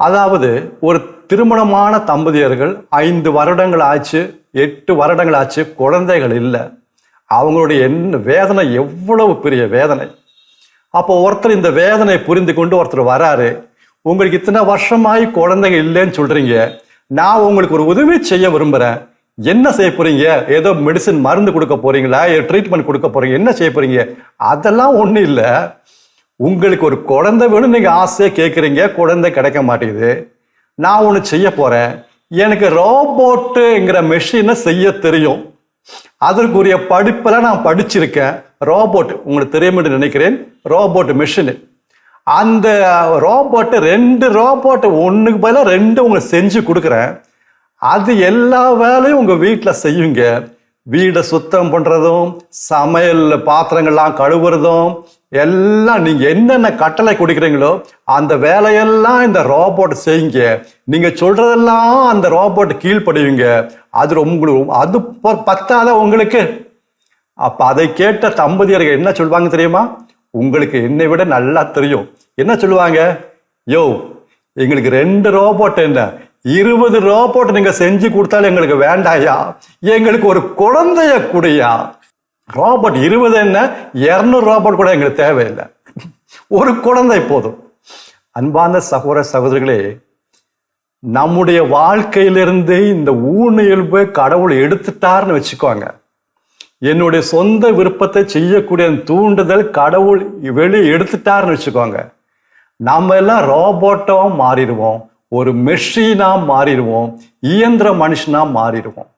அதாவது ஒரு திருமணமான தம்பதியர்கள் 5 வருடங்கள் ஆச்சு, 8 வருடங்கள் ஆச்சு, குழந்தைகள் இல்லை. அவங்களுடைய வேதனை எவ்வளவு பெரிய வேதனை. அப்போ ஒருத்தர் இந்த வேதனை புரிந்து கொண்டு ஒருத்தர் வராரு. உங்களுக்கு இத்தனை வருஷமாய் குழந்தைங்க இல்லைன்னு சொல்றீங்க, நான் உங்களுக்கு ஒரு உதவி செய்ய விரும்புறேன், என்ன செய்ய போறீங்க? ஏதோ மெடிசின் மருந்து கொடுக்க போறீங்களா, ட்ரீட்மெண்ட் கொடுக்க போறீங்க, என்ன செய்ய போறீங்க? அதெல்லாம் ஒன்றும் இல்லை. உங்களுக்கு ஒரு குழந்தை வேணும், நீங்க ஆசையா கேட்குறீங்க, குழந்தை கிடைக்க மாட்டேங்குது. நான் ஒன்று செய்ய போறேன். எனக்கு ரோபோட்டுங்கிற மெஷினை செய்ய தெரியும். அதற்குரிய படிப்பெல்லாம் நான் படிச்சிருக்கேன். ரோபோட் உங்களுக்கு தெரியும் என்று நினைக்கிறேன். Robot machine. அந்த ரோபோட்டு 2 ரோபோட்டு ஒன்றுக்கு பதிலாக 2 உங்களுக்கு செஞ்சு கொடுக்குறேன். அது எல்லா வேலையும் உங்கள் வீட்டில் செய்யுங்க. வீடை சுத்தம் பண்ணுறதும், சமையல் பாத்திரங்கள்லாம் கழுவுறதும், எல்லாம் நீங்கள் என்னென்ன கட்டளை கொடுக்குறீங்களோ அந்த வேலையெல்லாம் இந்த ரோபோட் செய்யுங்க. நீங்கள் சொல்கிறதெல்லாம் அந்த ரோபோட் கீழ்ப்படுவீங்க. அது உங்களுக்கு அது பத்தாத உங்களுக்கு. அப்போ அதை கேட்ட தம்பதியர்கள் என்ன சொல்லுவாங்க தெரியுமா? உங்களுக்கு என்னை விட நல்லா தெரியும். என்ன சொல்லுவாங்க? யோ, எங்களுக்கு 2 ரோபோட் என்ன, 20 ரோபோட் நீங்க செஞ்சு கொடுத்தாலும் எங்களுக்கு வேண்டாயா, எங்களுக்கு ஒரு குழந்தைய கூடியா. ரோபோட் 20 என்ன, 200 ரோபோட் கூட எங்களுக்கு தேவையில்லை, ஒரு குழந்தை போதும். அன்பான சகோதர சகோதரிகளே, நம்முடைய வாழ்க்கையிலிருந்து இந்த ஊனியல்பு கடவுள் எடுத்துட்டார்னு வச்சுக்கோங்க. என்னுடைய சொந்த விருப்பத்தை செய்யக்கூடிய தூண்டுதல் கடவுள் வெளியே எடுத்துட்டார்னு வச்சுக்கோங்க. நம்ம எல்லாம் ரோபோட்டா மாறிடுவோம், ஒரு மெஷினா மாறிடுவோம், இயந்திர மனுஷனா மாறிடுவோம்.